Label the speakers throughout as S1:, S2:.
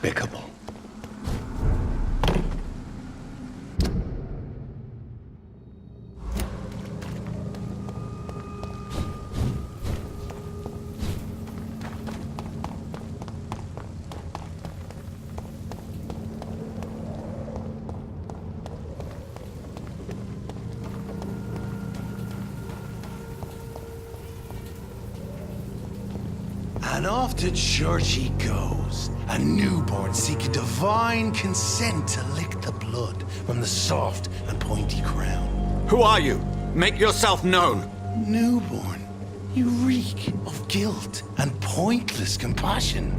S1: despicable.
S2: And off to church he goes, a newborn seeking divine consent to lick the blood from the soft and pointy crown.
S3: Who are you? Make yourself known.
S2: Newborn, you reek of guilt and pointless compassion.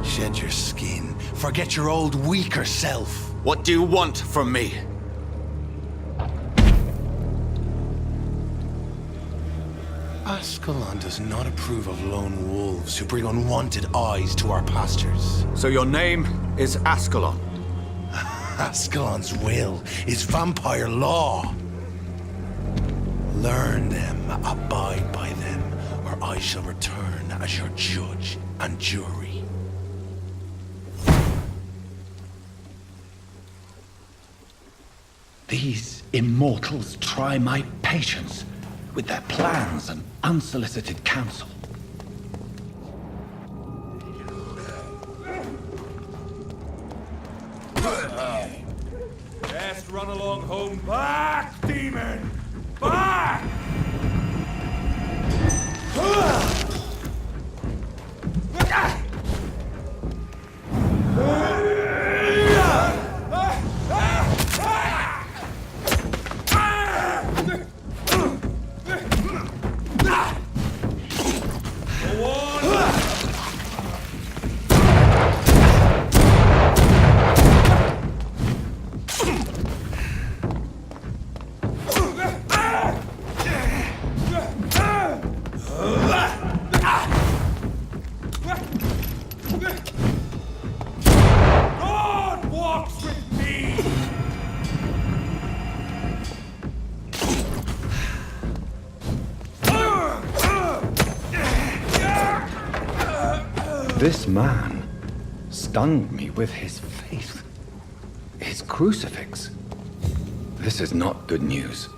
S2: Shed your skin, forget your old weaker self.
S3: What do you want from me?
S2: Ascalon does not approve of lone wolves who bring unwanted eyes to our pastures.
S3: So your name is Ascalon?
S2: Ascalon's will is vampire law. Learn them, abide by them, or I shall return as your judge and jury.
S1: These immortals try my patience with their plans and unsolicited counsel.
S4: Best run along home. Back, demon! Back! God walks with me!
S1: This man stunned me with his faith. His crucifix. This is not good news.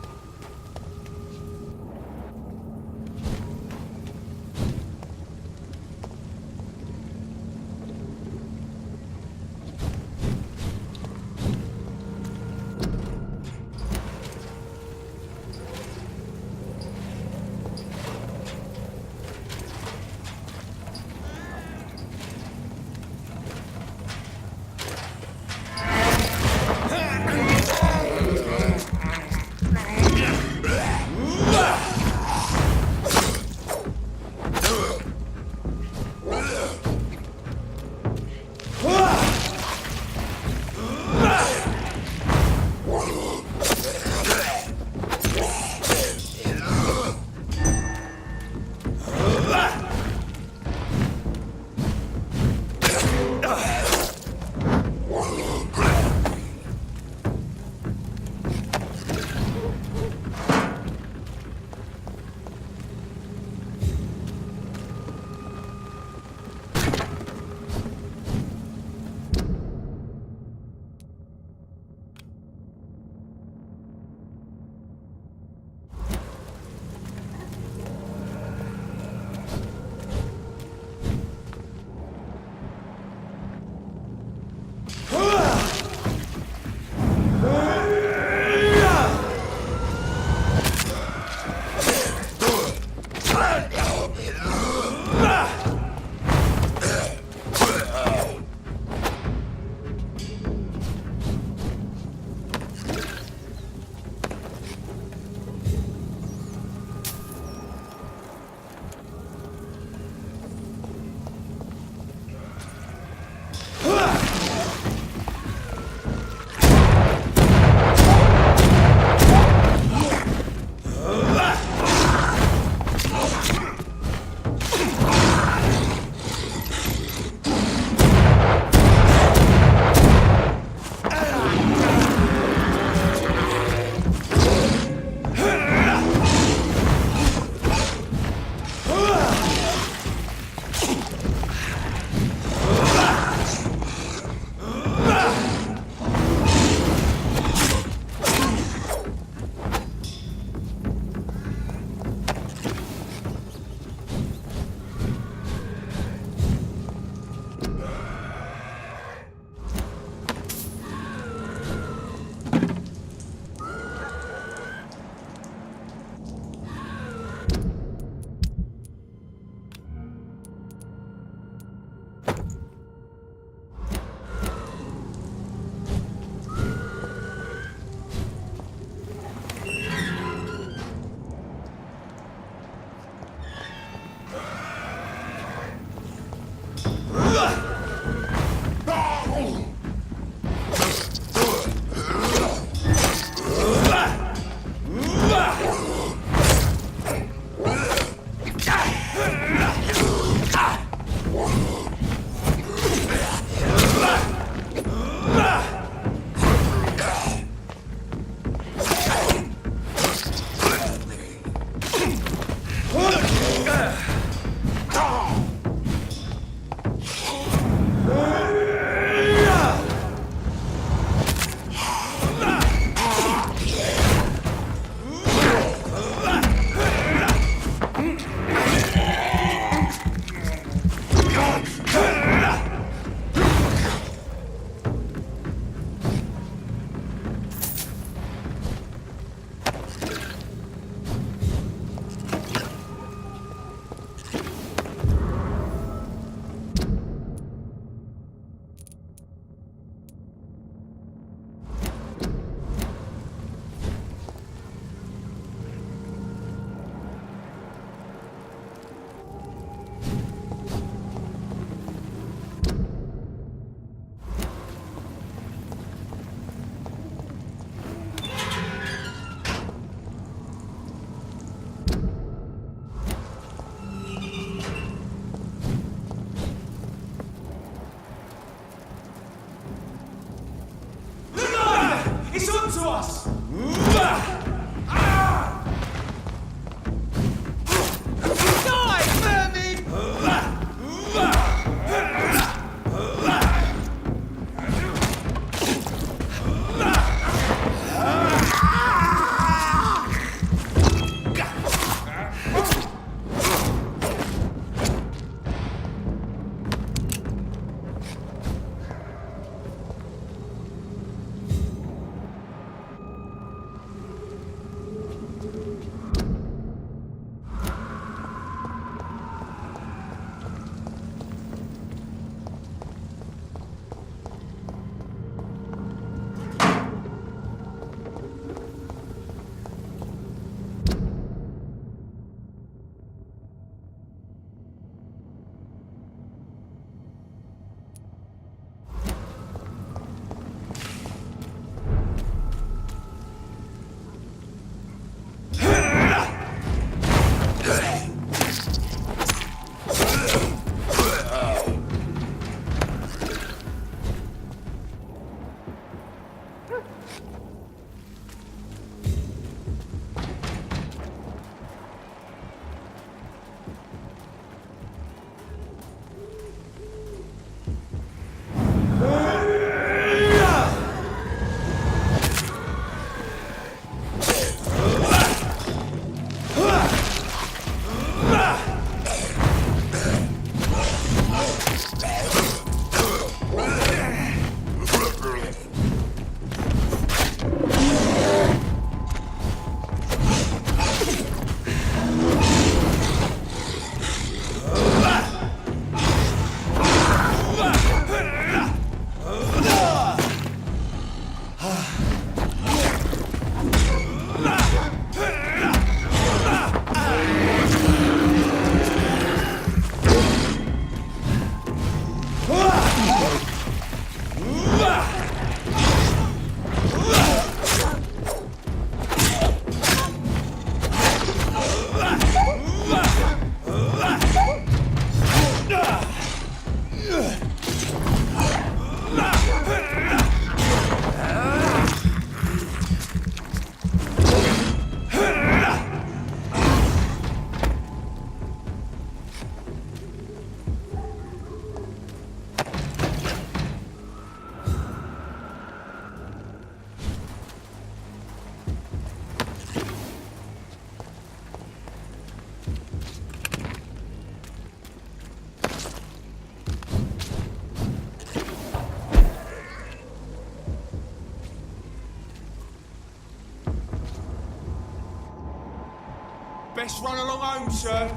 S4: Best run along home, sir.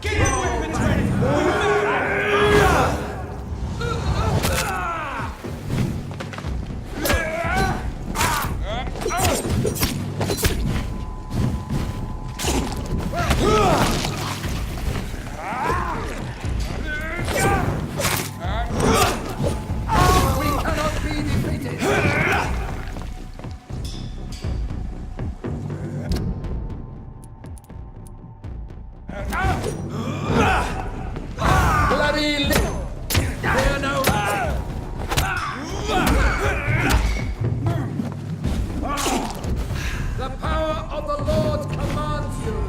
S4: Get your weapons ready!
S5: The power of the Lord commands you.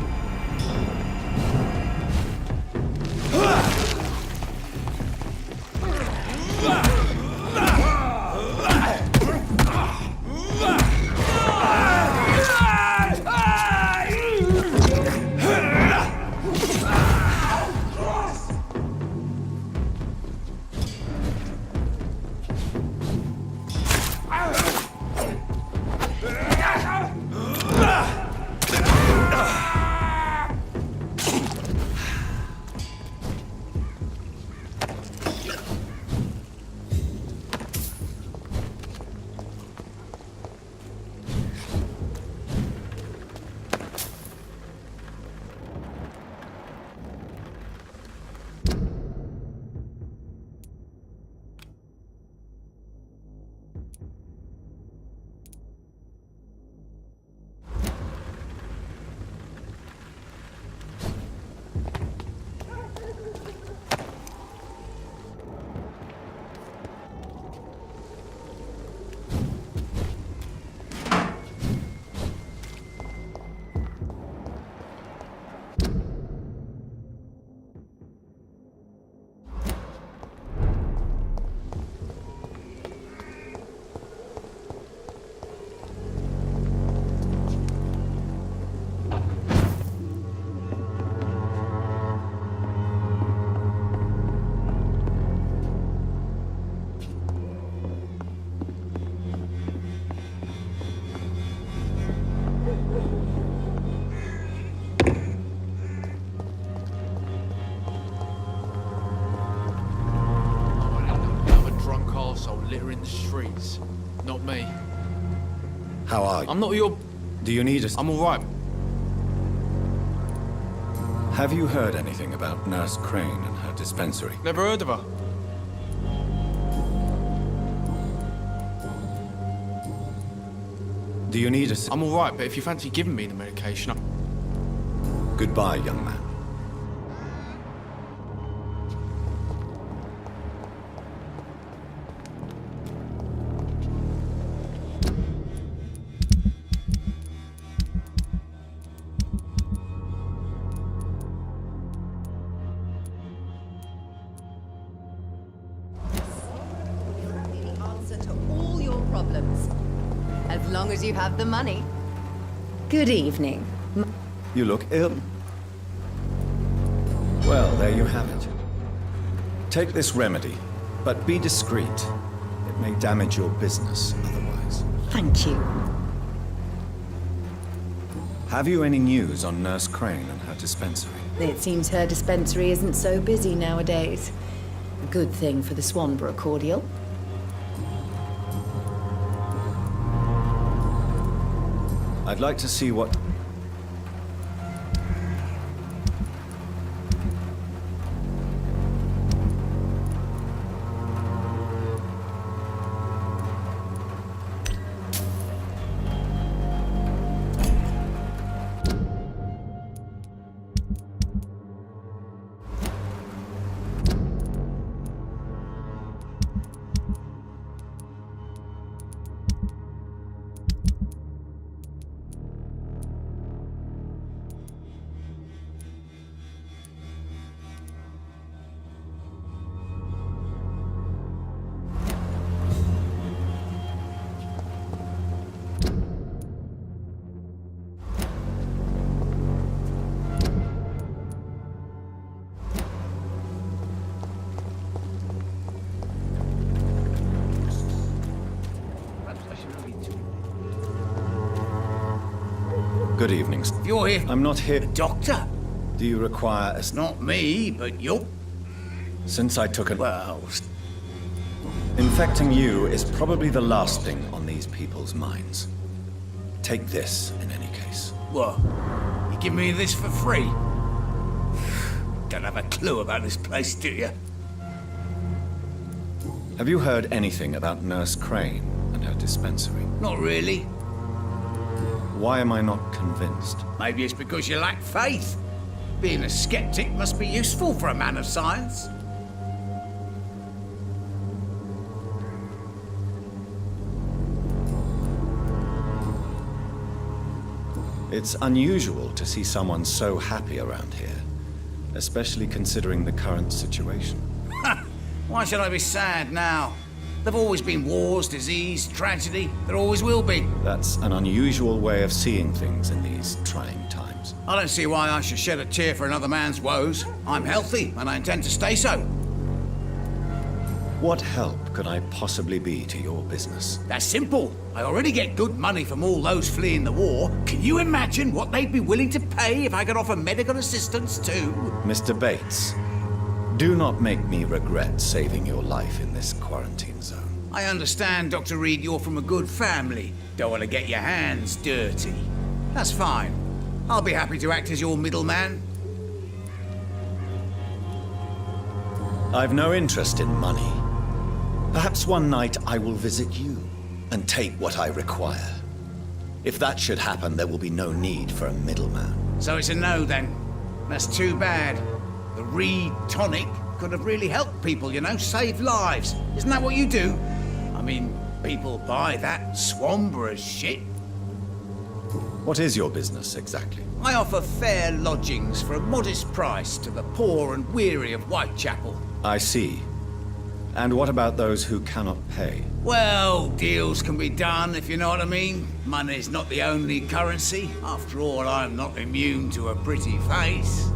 S6: Litter in the streets. Not me.
S1: How are you?
S6: I'm not your...
S1: Do you need us?
S6: I'm alright.
S1: Have you heard anything about Nurse Crane and her dispensary?
S6: Never heard of her.
S1: Do you need us?
S6: I'm alright, but if you fancy giving me the medication,
S1: Goodbye, young man.
S7: As long as you have the money. Good evening.
S1: You look ill. Well, there you have it. Take this remedy, but be discreet. It may damage your business otherwise.
S7: Thank you.
S1: Have you any news on Nurse Crane and her dispensary?
S7: It seems her dispensary isn't so busy nowadays. A good thing for the Swanborough cordial.
S1: I'd like to see what... Good evening.
S8: You're here.
S1: I'm not here.
S8: Doctor?
S1: Do you require a...
S8: Not me, but you.
S1: Since I took an...
S8: Well,
S1: Infecting you is probably the last thing on these people's minds. Take this, in any case.
S8: what? You give me this for free? Don't have a clue about this place, do you?
S1: Have you heard anything about Nurse Crane and her dispensary?
S8: Not really.
S1: Why am I not convinced?
S8: Maybe it's because you lack faith. Being a skeptic must be useful for a man of science.
S1: It's unusual to see someone so happy around here, especially considering the current situation.
S8: Why should I be sad now? There've always been wars, disease, tragedy. There always will be.
S1: That's an unusual way of seeing things in these trying times.
S8: I don't see why I should shed a tear for another man's woes. I'm healthy, and I intend to stay so.
S1: What help could I possibly be to your business?
S8: That's simple. I already get good money from all those fleeing the war. Can you imagine what they'd be willing to pay if I could offer medical assistance too?
S1: Mr. Bates, do not make me regret saving your life in this quarantine zone.
S8: I understand, Dr. Reed, you're from a good family. Don't want to get your hands dirty. That's fine. I'll be happy to act as your middleman.
S1: I've no interest in money. Perhaps one night I will visit you and take what I require. If that should happen, there will be no need for a middleman.
S8: So it's a no then. That's too bad. The Reed tonic could have really helped people, you know, save lives. Isn't that what you do? I mean, people buy that Swamborous shit.
S1: What is your business exactly?
S8: I offer fair lodgings for a modest price to the poor and weary of Whitechapel.
S1: I see. And what about those who cannot pay?
S8: Well, deals can be done, if you know what I mean. Money's not the only currency. After all, I'm not immune to a pretty face.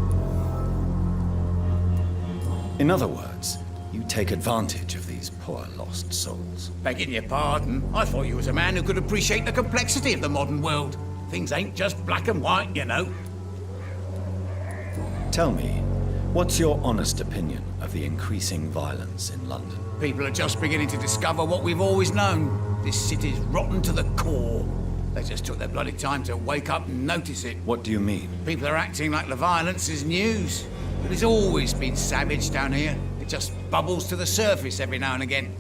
S1: In other words, you take advantage of these poor lost souls.
S8: Begging your pardon, I thought you was a man who could appreciate the complexity of the modern world. Things ain't just black and white, you know.
S1: Tell me, what's your honest opinion of the increasing violence in London?
S8: People are just beginning to discover what we've always known. This city's rotten to the core. They just took their bloody time to wake up and notice it.
S1: What do you mean?
S8: People are acting like the violence is news. But it's always been savage down here. It just bubbles to the surface every now and again.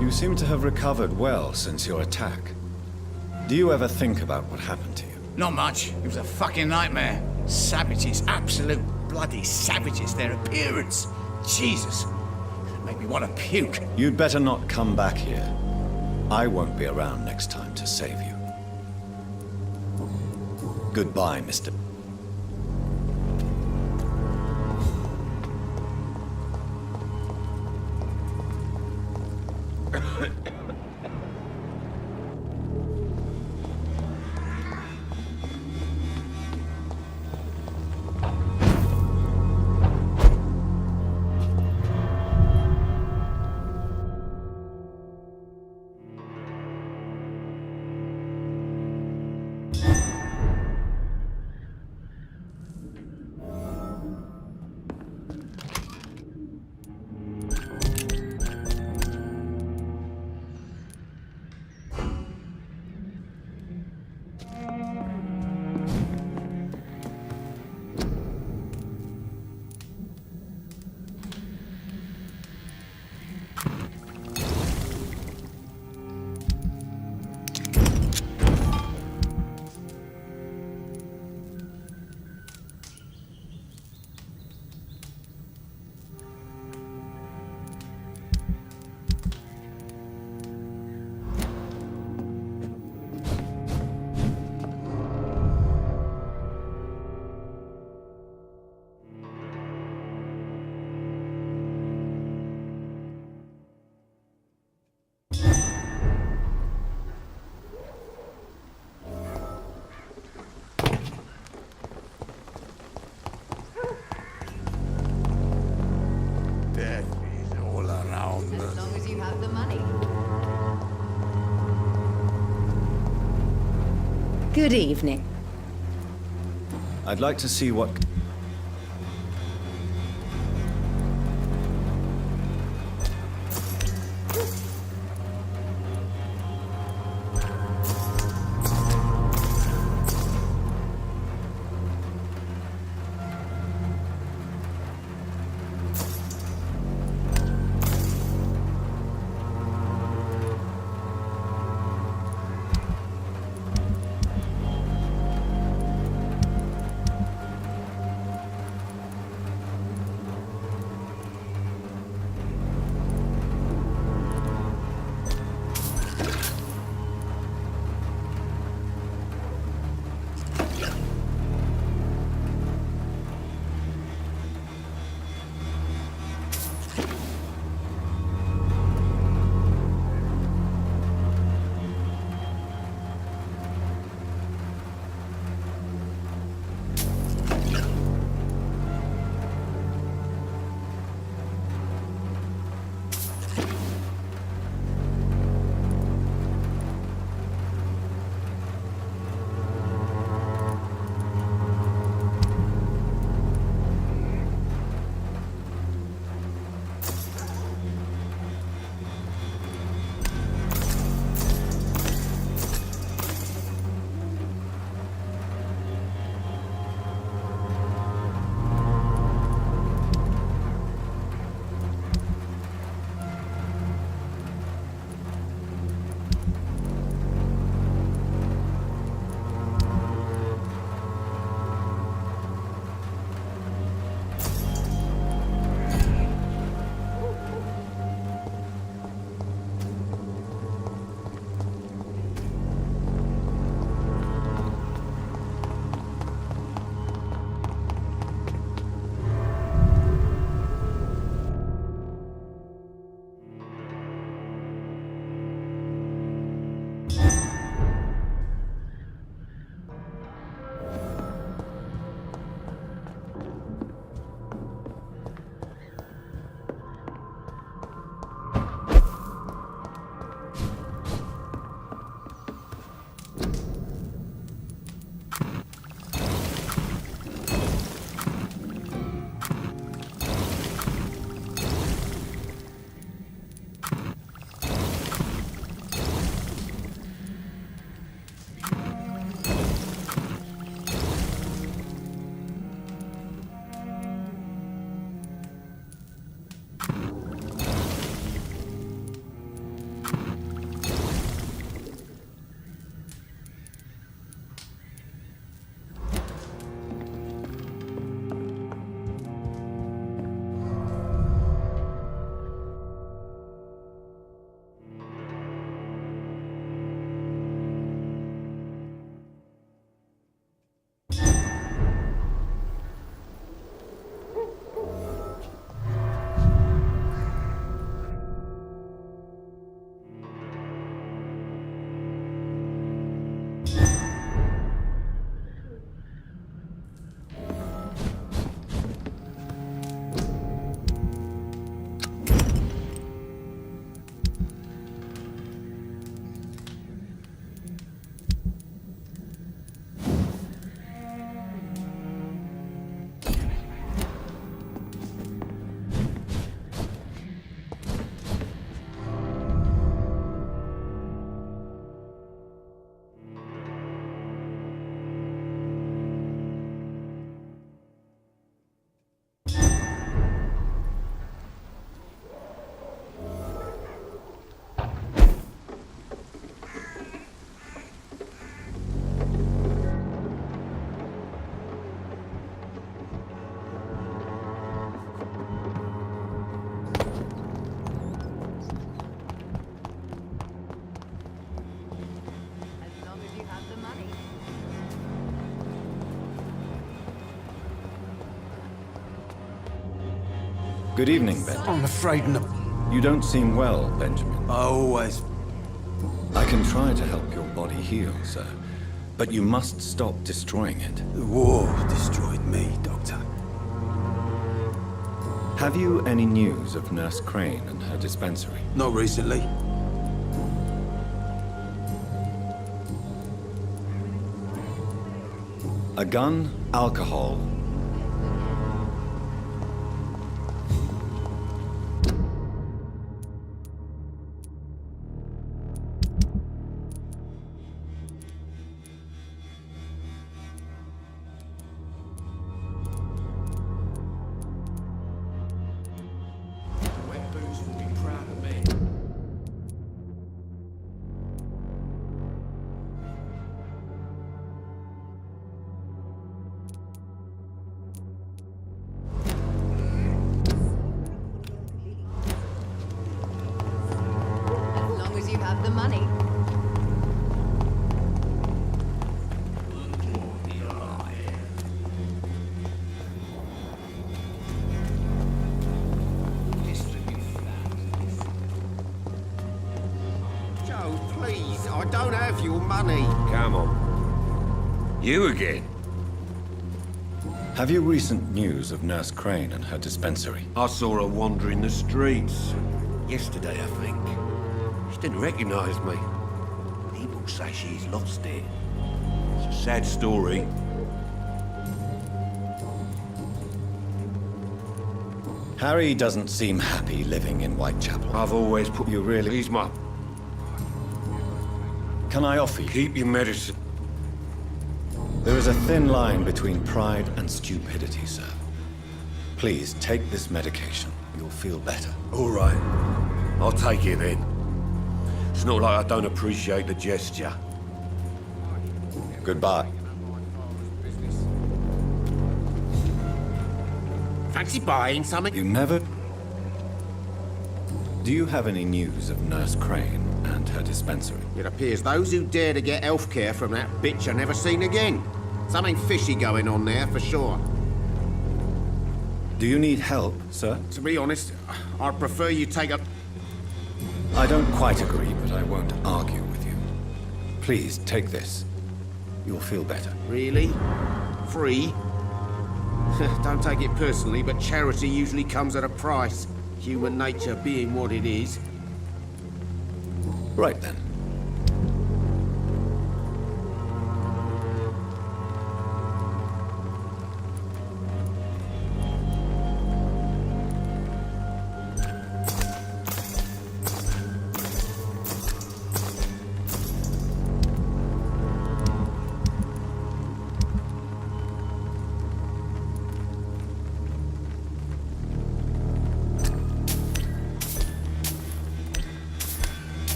S1: You seem to have recovered well since your attack. Do you ever think about what happened to you?
S8: Not much. It was a fucking nightmare. Savages, absolute bloody savages. Their appearance. Jesus. It made me want to puke.
S1: You'd better not come back here. I won't be around next time to save you. Goodbye, Mr.
S7: Good evening.
S1: I'd like to see what... Good evening, Benjamin.
S2: I'm afraid no.
S1: You don't seem well, Benjamin.
S2: I always...
S1: I can try to help your body heal, sir. But you must stop destroying it.
S2: The war destroyed me, Doctor.
S1: Have you any news of Nurse Crane and her dispensary?
S2: Not recently.
S1: A gun, alcohol.
S6: Wet boots will be proud of me.
S7: As long as you have the money.
S9: Joe, please, I don't have your money.
S10: Come on. You again?
S1: Have you recent news of Nurse Crane and her dispensary?
S10: I saw her wandering the streets. Yesterday, I think. She didn't recognize me. People say she's lost it. It's a sad story.
S1: Harry doesn't seem happy living in Whitechapel.
S10: I've always put...
S1: You really-
S10: He's my...
S1: Can I offer you?
S10: Keep your medicine.
S1: There is a thin line between pride and stupidity, sir. Please take this medication. You'll feel better.
S10: All right. I'll take it then. It's not like I don't appreciate the gesture.
S1: Goodbye.
S9: Fancy buying something?
S1: You never... Do you have any news of Nurse Crane and her dispensary?
S9: It appears those who dare to get health care from that bitch are never seen again. Something fishy going on there, for sure.
S1: Do you need help, sir?
S9: To be honest, I'd prefer you take a...
S1: I don't quite agree, but I won't argue with you. Please, take this. You'll feel better.
S9: Really? Free? Don't take it personally, but charity usually comes at a price. Human nature being what it is.
S1: Right then.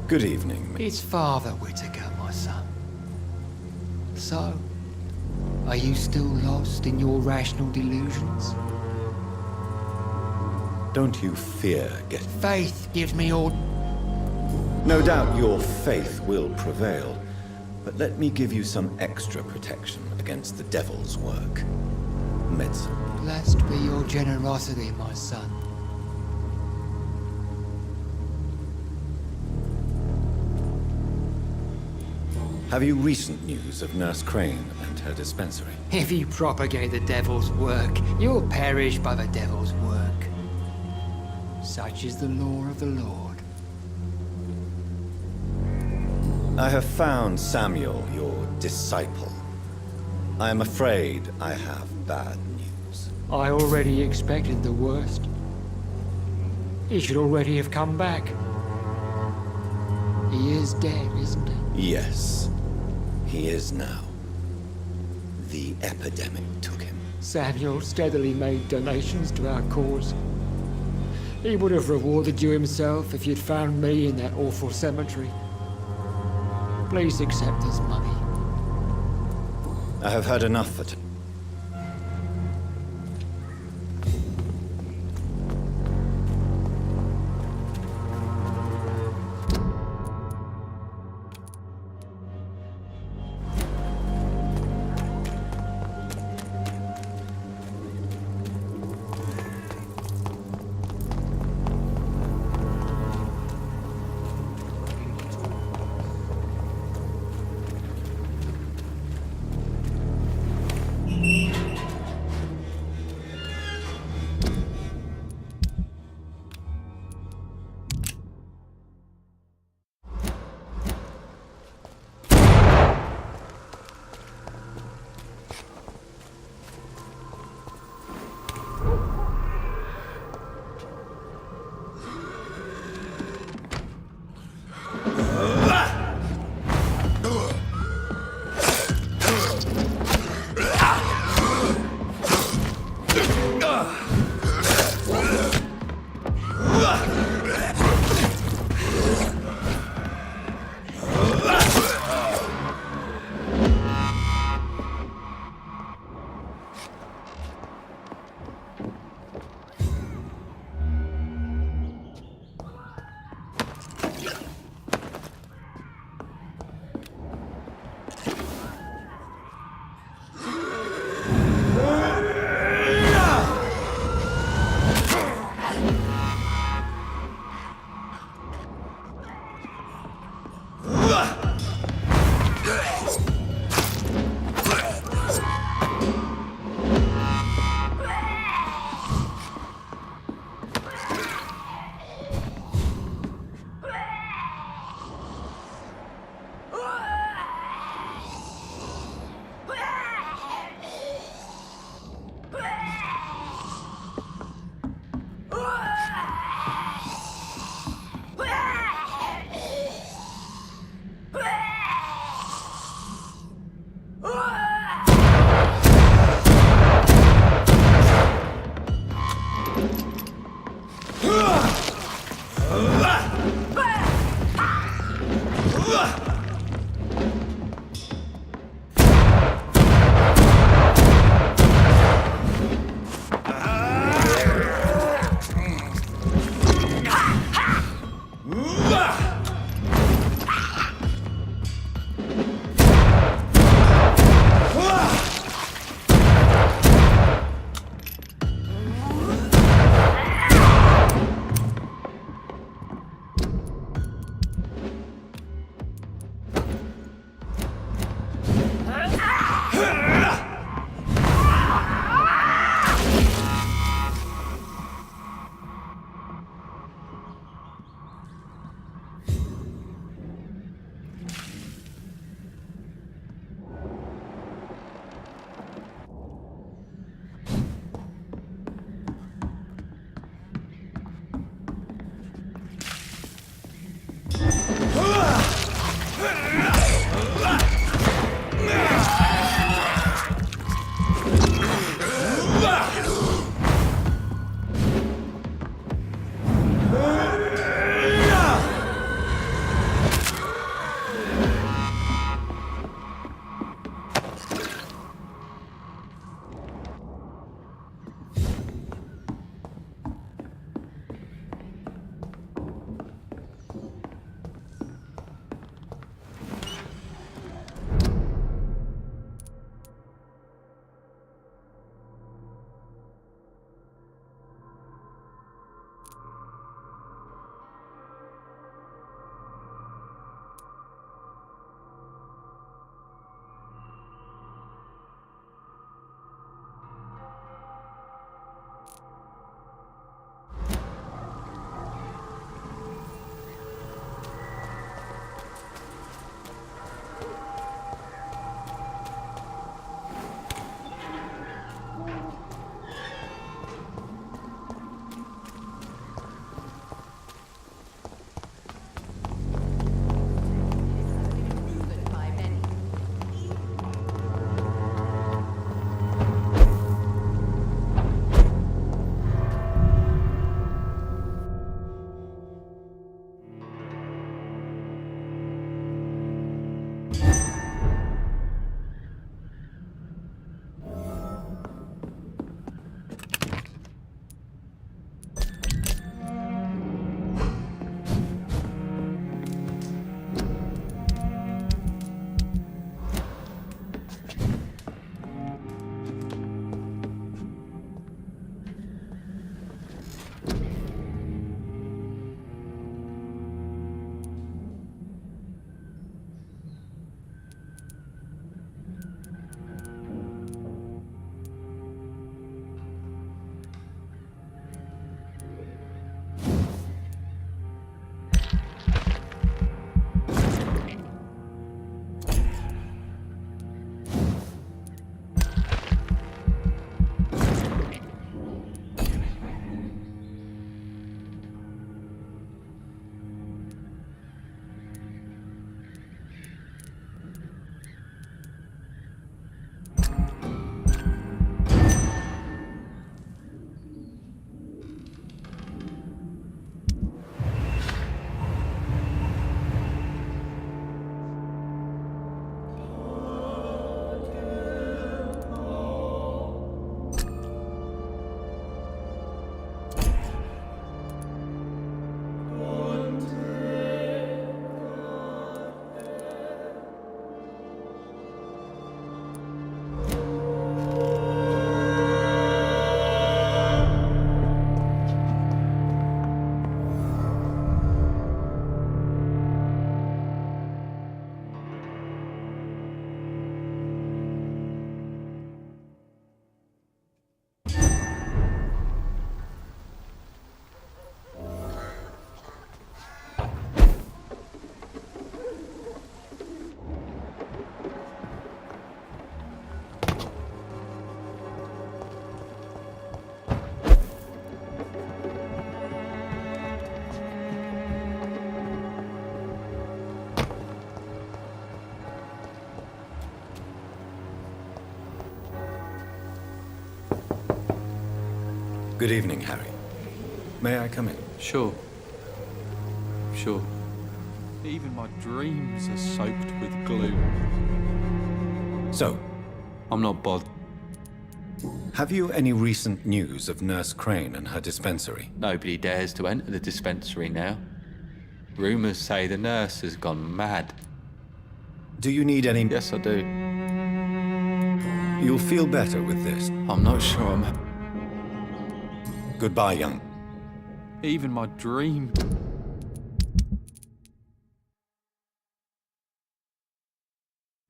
S1: Good evening.
S5: It's Father Whitaker, my son. So, are you still lost in your rational delusions?
S1: Don't you fear getting...
S5: Faith gives me all...
S1: No doubt your faith will prevail, but let me give you some extra protection against the devil's work. Medicine.
S5: Blessed be your generosity, my son.
S1: Have you recent news of Nurse Crane and her dispensary?
S5: If you propagate the devil's work, you'll perish by the devil's work. Such is the law of the Lord.
S1: I have found Samuel, your disciple. I am afraid I have bad news.
S5: I already expected the worst. He should already have come back. He is dead, isn't he?
S1: Yes, he is now. The epidemic took him.
S5: Samuel steadily made donations to our cause. He would have rewarded you himself if you'd found me in that awful cemetery. Please accept this money.
S1: I have heard enough for
S11: Good evening, Harry. May I come in?
S12: Sure. Sure. Even my dreams are soaked with gloom.
S11: So,
S12: I'm not bothered.
S11: have you any recent news of Nurse Crane and her dispensary?
S12: Nobody dares to enter the dispensary now. Rumours say the nurse has gone mad.
S11: Do you need any...
S12: Yes, I do.
S11: You'll feel better with this.
S12: I'm not sure I'm...
S11: Goodbye, young.
S12: Even my dream...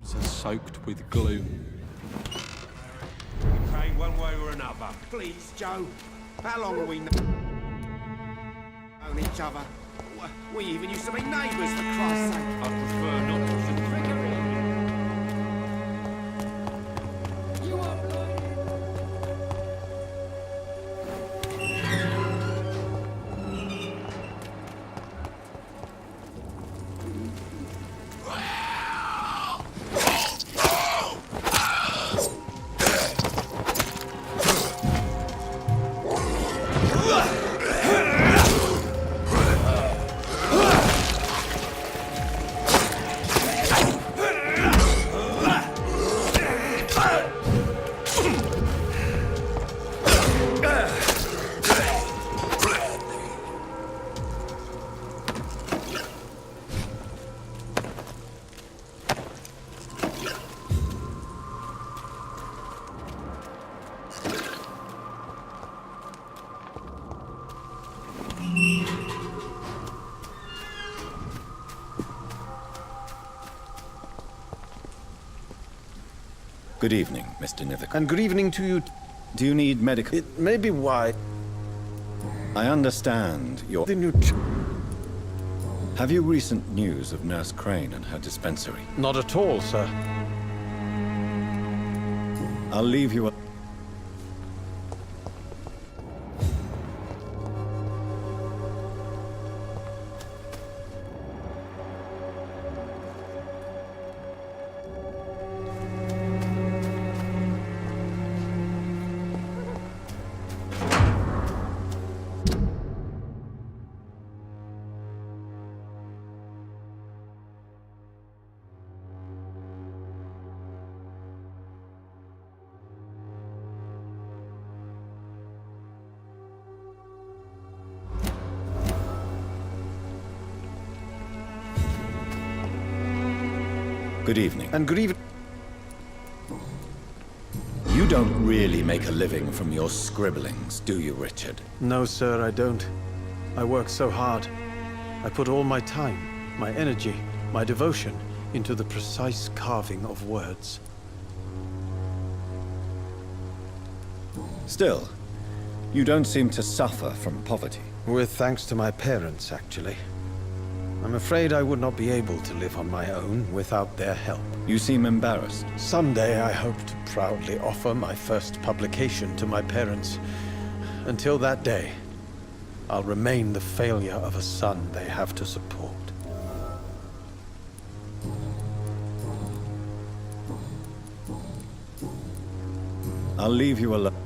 S12: are soaked with gloom.
S10: Okay, one way or another.
S9: Please, Joe. How long have we known each other? We even used to be neighbours, for Christ's sake.
S10: I prefer not to.
S11: Good evening, Mr. Nithick.
S2: And good evening to you.
S11: Do you need medical...
S2: It may be why...
S11: I understand your...
S2: The new...
S11: Have you recent news of Nurse Crane and her dispensary?
S2: Not at all, sir.
S11: I'll leave you... Good evening.
S2: And good evening.
S11: You don't really make a living from your scribblings, do you, Richard?
S13: No, sir, I don't. I work so hard. I put all my time, my energy, my devotion into the precise carving of words.
S11: Still, you don't seem to suffer from poverty.
S13: With thanks to my parents, actually. I'm afraid I would not be able to live on my own without their help.
S11: You seem embarrassed.
S13: Someday I hope to proudly offer my first publication to my parents. Until that day, I'll remain the failure of a son they have to support.
S11: I'll leave you alone.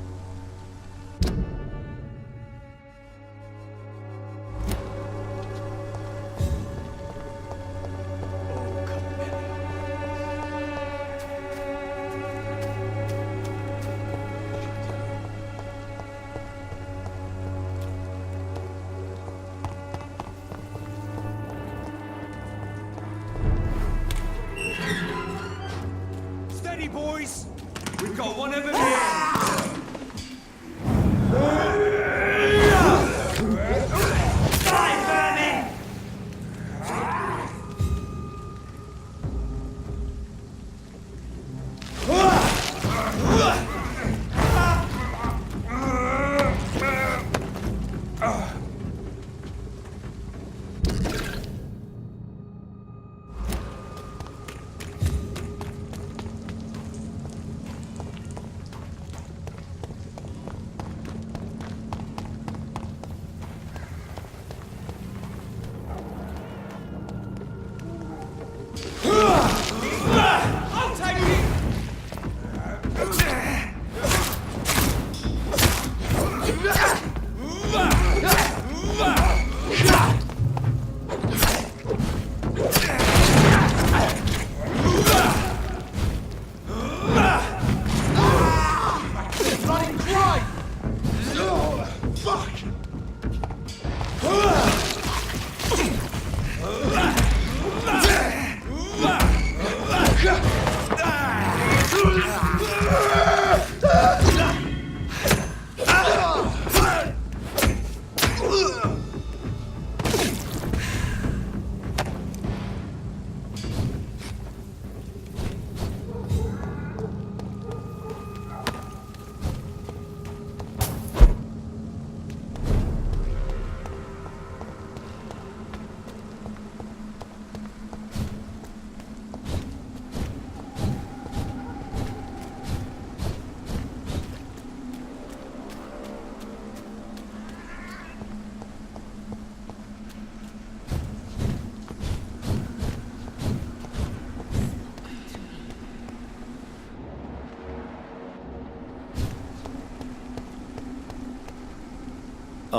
S4: Steady, boys! We've got one of them here!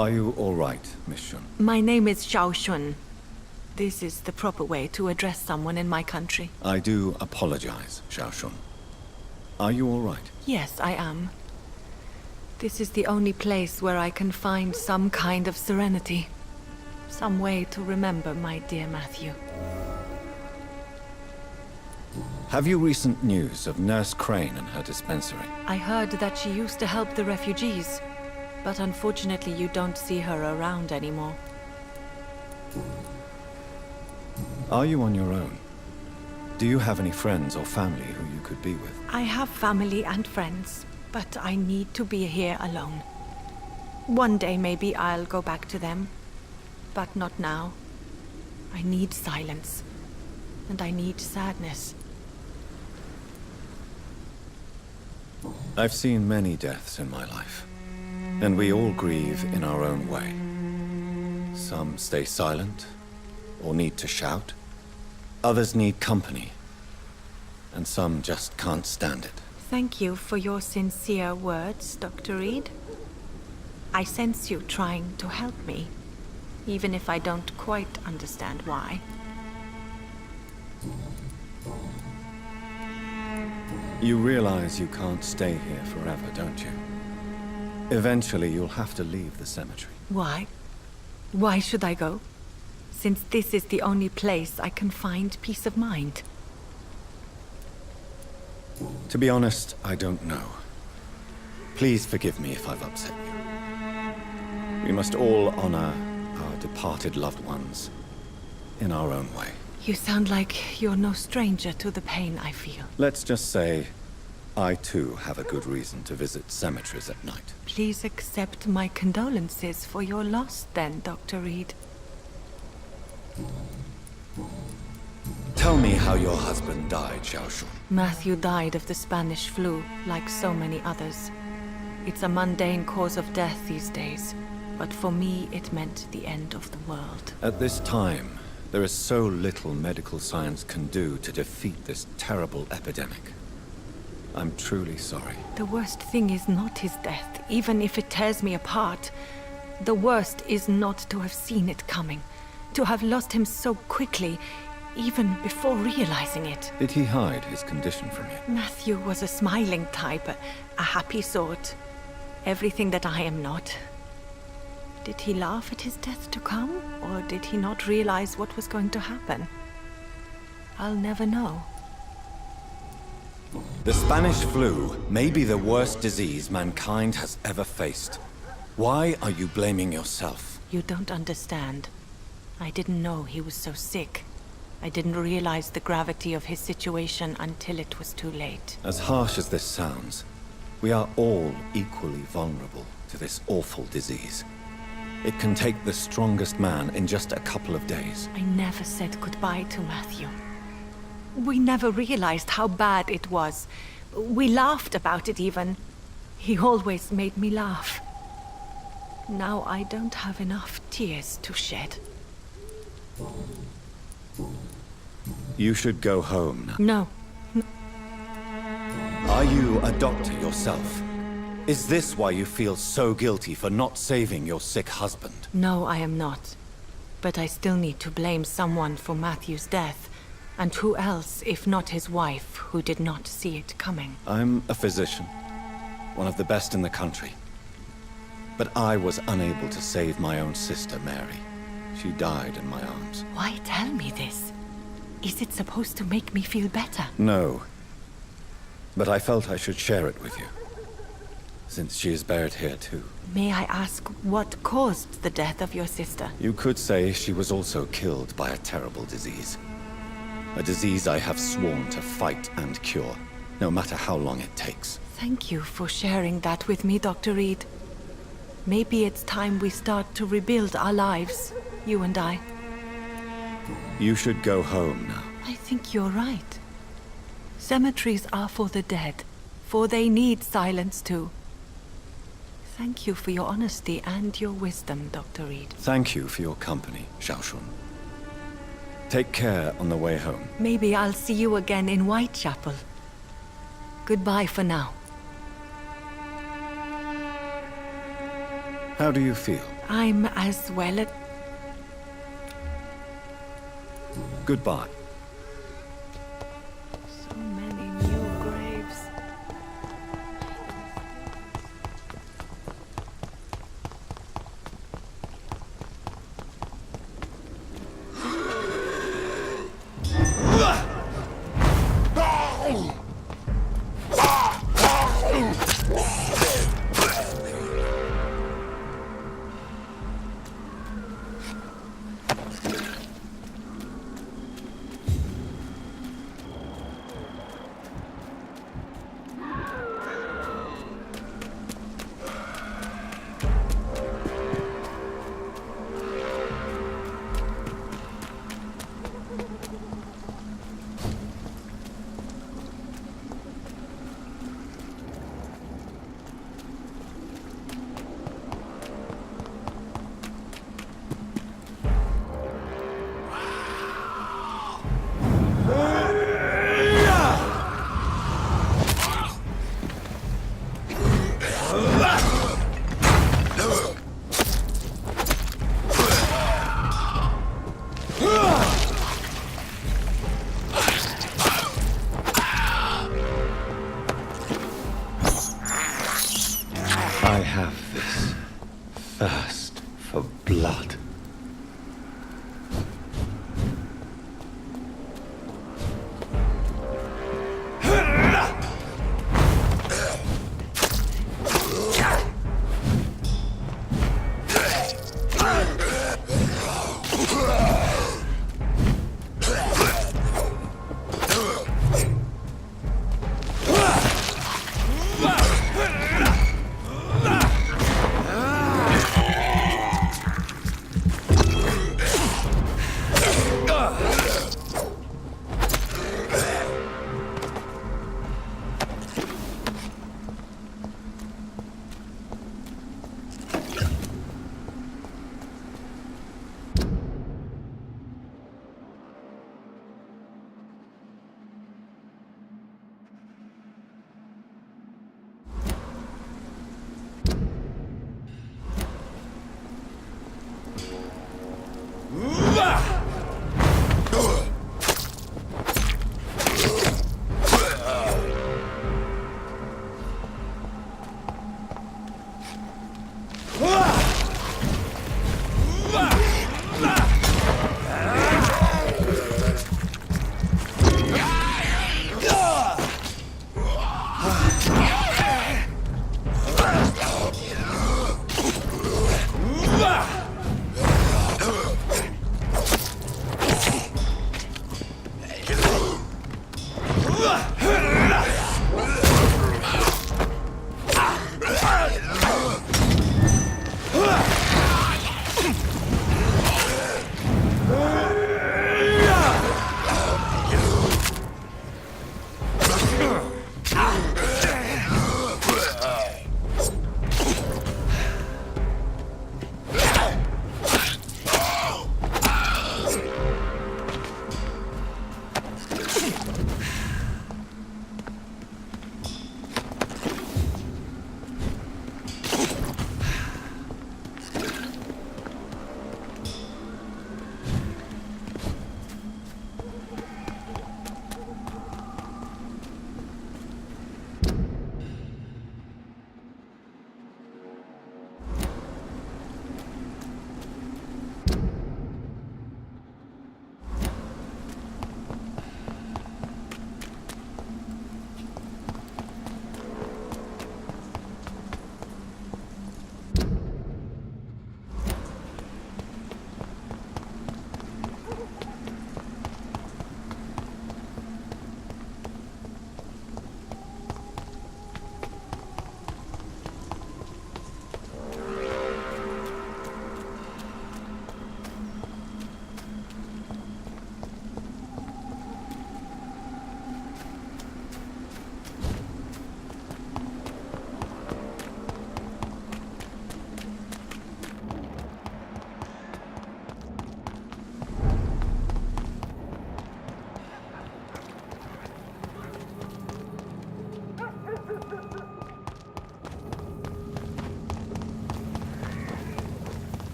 S11: Are you all right, Miss Shun?
S14: My name is Xiao Shun. This is the proper way to address someone in my country.
S11: I do apologize, Xiao Shun. Are you all right?
S14: Yes, I am. This is the only place where I can find some kind of serenity. Some way to remember my dear Matthew.
S11: Have you recent news of Nurse Crane and her dispensary?
S14: I heard that she used to help the refugees, but unfortunately you don't see her around anymore.
S11: Are you on your own? Do you have any friends or family who you could be with?
S14: I have family and friends, but I need to be here alone. One day maybe I'll go back to them, but not now. I need silence, and I need sadness.
S11: I've seen many deaths in my life, and we all grieve in our own way. Some stay silent, or need to shout. Others need company, and some just can't stand it.
S14: Thank you for your sincere words, Dr. Reed. I sense you trying to help me, even if I don't quite understand why.
S11: You realize you can't stay here forever, don't you? Eventually, you'll have to leave the cemetery.
S14: Why? Why should I go? Since this is the only place I can find peace of mind.
S11: To be honest, I don't know. Please forgive me if I've upset you. We must all honor our departed loved ones in our own way.
S14: You sound like you're no stranger to the pain I feel.
S11: Let's just say, I too have a good reason to visit cemeteries at night.
S14: Please accept my condolences for your loss then, Dr. Reed.
S11: Tell me how your husband died, Xiao Shun.
S14: Matthew died of the Spanish flu, like so many others. It's a mundane cause of death these days, but for me it meant the end of the world.
S11: At this time, there is so little medical science can do to defeat this terrible epidemic. I'm truly sorry.
S14: The worst thing is not his death, even if it tears me apart. The worst is not to have seen it coming, to have lost him so quickly, even before realizing it.
S11: Did he hide his condition from you?
S14: Matthew was a smiling type, a happy sort. Everything that I am not. Did he laugh at his death to come, or did he not realize what was going to happen? I'll never know.
S11: The Spanish flu may be the worst disease mankind has ever faced. Why are you blaming yourself?
S14: You don't understand. I didn't know he was so sick. I didn't realize the gravity of his situation until it was too late.
S11: As harsh as this sounds, we are all equally vulnerable to this awful disease. It can take the strongest man in just a couple of days.
S14: I never said goodbye to Matthew. We never realized how bad it was. We laughed about it even. He always made me laugh. Now I don't have enough tears to shed.
S11: You should go home now.
S14: No.
S11: Are you a doctor yourself? Is this why you feel so guilty for not saving your sick husband?
S14: No, I am not. But I still need to blame someone for Matthew's death. And who else, if not his wife, who did not see it coming?
S11: I'm a physician, one of the best in the country. But I was unable to save my own sister, Mary. She died in my arms.
S14: Why tell me this? Is it supposed to make me feel better?
S11: No. But I felt I should share it with you, since she is buried here too.
S14: May I ask what caused the death of your sister?
S11: You could say she was also killed by a terrible disease. A disease I have sworn to fight and cure, no matter how long it takes.
S14: Thank you for sharing that with me, Dr. Reed. Maybe it's time we start to rebuild our lives, you and I.
S11: You should go home now.
S14: I think you're right. Cemeteries are for the dead, for they need silence too. Thank you for your honesty and your wisdom, Dr. Reed.
S11: Thank you for your company, Xiao Shun. Take care on the way home.
S14: Maybe I'll see you again in Whitechapel. Goodbye for now.
S11: How do you feel?
S14: I'm as well at...
S11: Goodbye.
S14: So many new graves.
S11: I have this thirst for blood.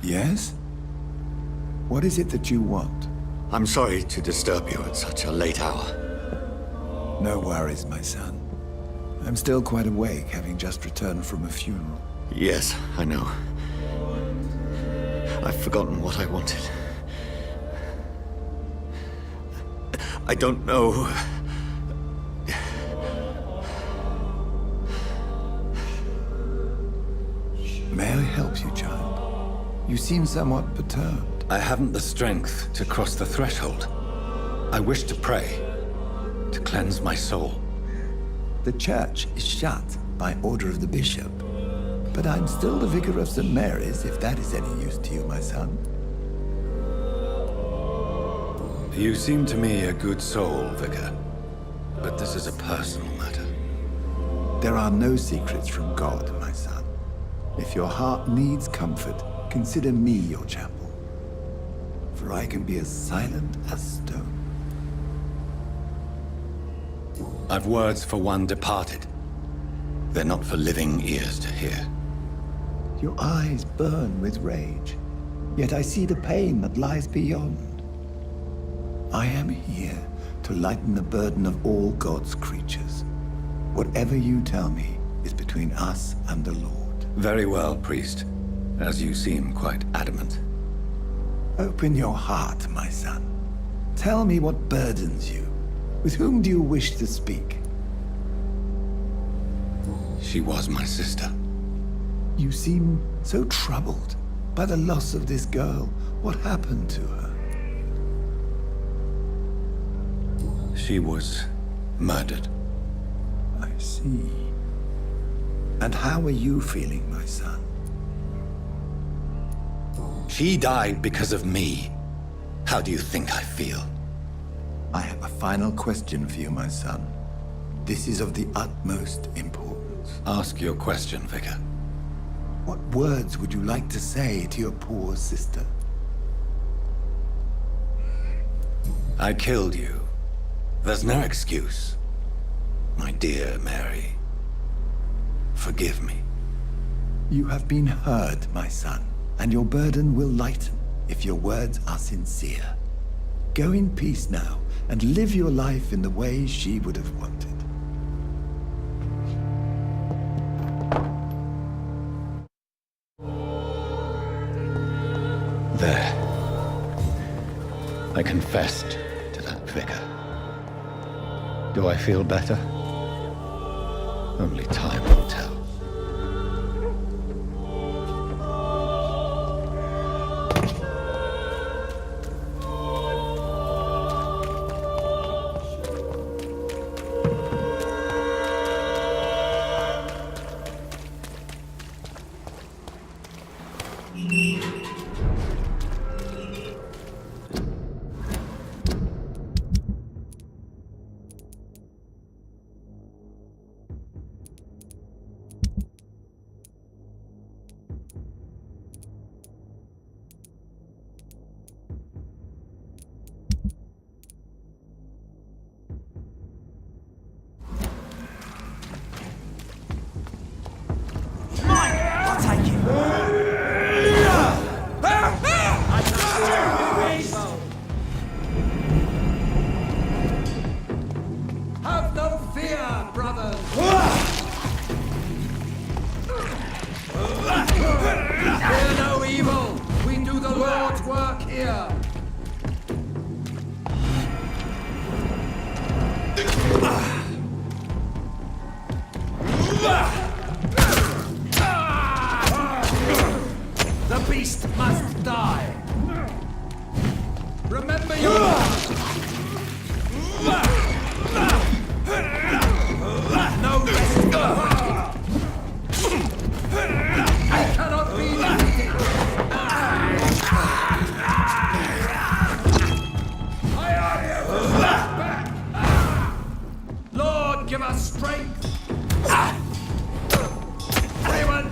S15: Yes? What is it that you want?
S1: I'm sorry to disturb you at such a late hour.
S15: No worries, my son. I'm still quite awake, having just returned from a funeral.
S1: Yes, I know. I've forgotten what I wanted. I don't know.
S15: May I help you, child? You seem somewhat perturbed.
S11: I haven't the strength to cross the threshold. I wish to pray, to cleanse my soul.
S15: The church is shut by order of the bishop. But I'm still the vicar of St. Mary's, if that is any use to you, my son.
S11: You seem to me a good soul, Vicar. But this is a personal matter.
S15: There are no secrets from God, my son. If your heart needs comfort, consider me your chapel. For I can be as silent as stone.
S11: I've words for one departed. They're not for living ears to hear.
S15: Your eyes burn with rage, yet I see the pain that lies beyond. I am here to lighten the burden of all God's creatures. Whatever you tell me is between us and the Lord.
S11: Very well, priest, as you seem quite adamant.
S15: Open your heart, my son. Tell me what burdens you. With whom do you wish to speak?
S11: She was my sister.
S15: You seem so troubled by the loss of this girl. What happened to her?
S11: She was murdered.
S15: I see. And how are you feeling, my son?
S11: She died because of me. How do you think I feel?
S15: I have a final question for you, my son. This is of the utmost importance.
S11: Ask your question, Vicar.
S15: What words would you like to say to your poor sister?
S11: I killed you. There's no excuse. My dear Mary, forgive me.
S15: You have been heard, my son, and your burden will lighten if your words are sincere. Go in peace now, and live your life in the way she would have wanted.
S11: There. I confessed to that vicar. Do I feel better? Only time will tell.
S6: Have no fear, brothers! Fear no evil! We do the Lord's work here! The beast must die! Remember your no rest in the world! I cannot be defeated! Lord, give us strength! Everyone,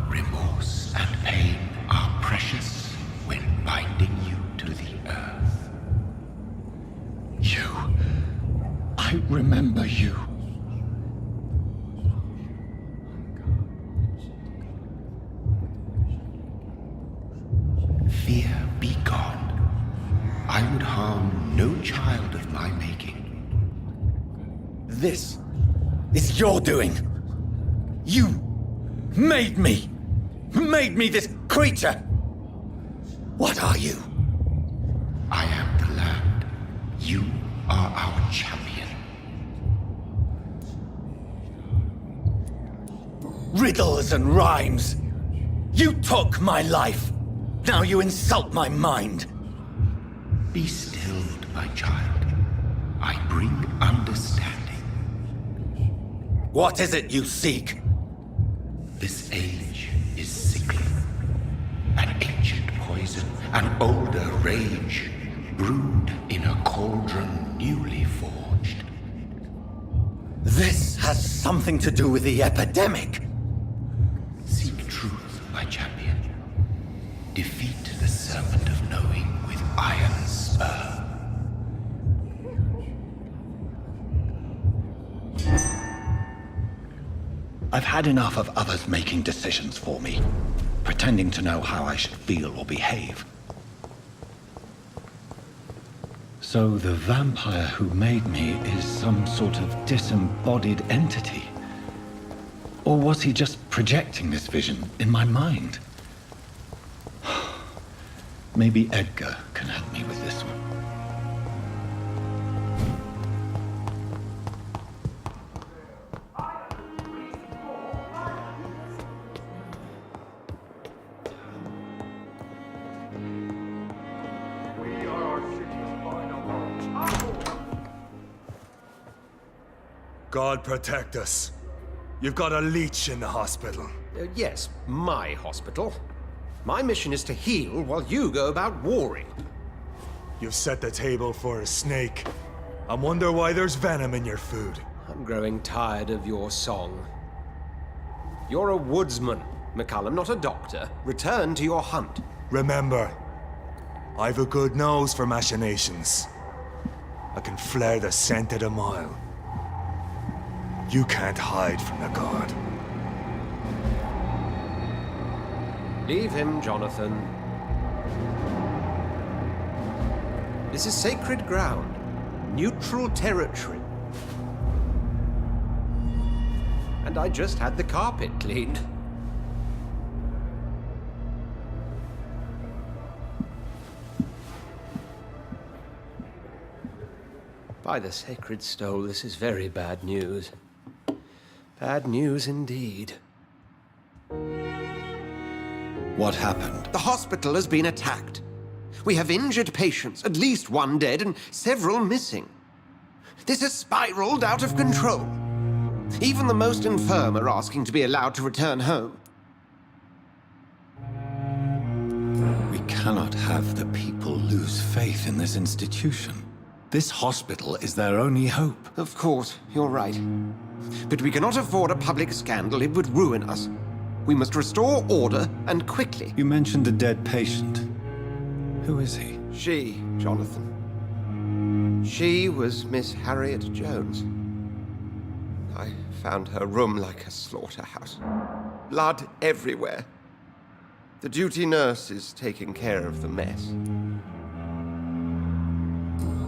S2: Remorse and pain are precious when binding you to the earth. You. I remember you. Fear be gone. I would harm no child of my making.
S1: This is your doing. You made me this creature. What are you?
S2: I am the land. You are our champion.
S1: Riddles and rhymes. You took my life. Now you insult my mind.
S2: Be stilled, my child. I bring understanding.
S1: What is it you seek?
S2: This age is sickly. An ancient poison, an older rage, brewed in a cauldron newly forged.
S1: This has something to do with the epidemic.
S2: Seek truth, my champion. Defeat the serpent of knowing with iron spur.
S15: I've had enough of others making decisions for me, pretending to know how I should feel or behave. So the vampire who made me is some sort of disembodied entity? Or was he just projecting this vision in my mind? Maybe Edgar can help me with this one.
S4: God protect us. You've got a leech in the hospital.
S10: Yes, my hospital. My mission is to heal while you go about warring.
S4: You've set the table for a snake. I wonder why there's venom in your food.
S10: I'm growing tired of your song. You're a woodsman, McCallum, not a doctor. Return to your hunt.
S4: Remember, I've a good nose for machinations. I can flare the scent at a mile. You can't hide from the god.
S10: Leave him, Jonathan. This is sacred ground. Neutral territory. And I just had the carpet cleaned. By the sacred stole, this is very bad news. Bad news indeed.
S11: What happened?
S10: The hospital has been attacked. We have injured patients, at least one dead and several missing. This has spiraled out of control. Even the most infirm are asking to be allowed to return home.
S11: We cannot have the people lose faith in this institution. This hospital is their only hope.
S10: Of course, you're right. But we cannot afford a public scandal. It would ruin us. We must restore order, and quickly.
S11: You mentioned a dead patient. Who is he?
S10: She, Jonathan. She was Miss Harriet Jones. I found her room like a slaughterhouse. Blood everywhere. The duty nurse is taking care of the mess.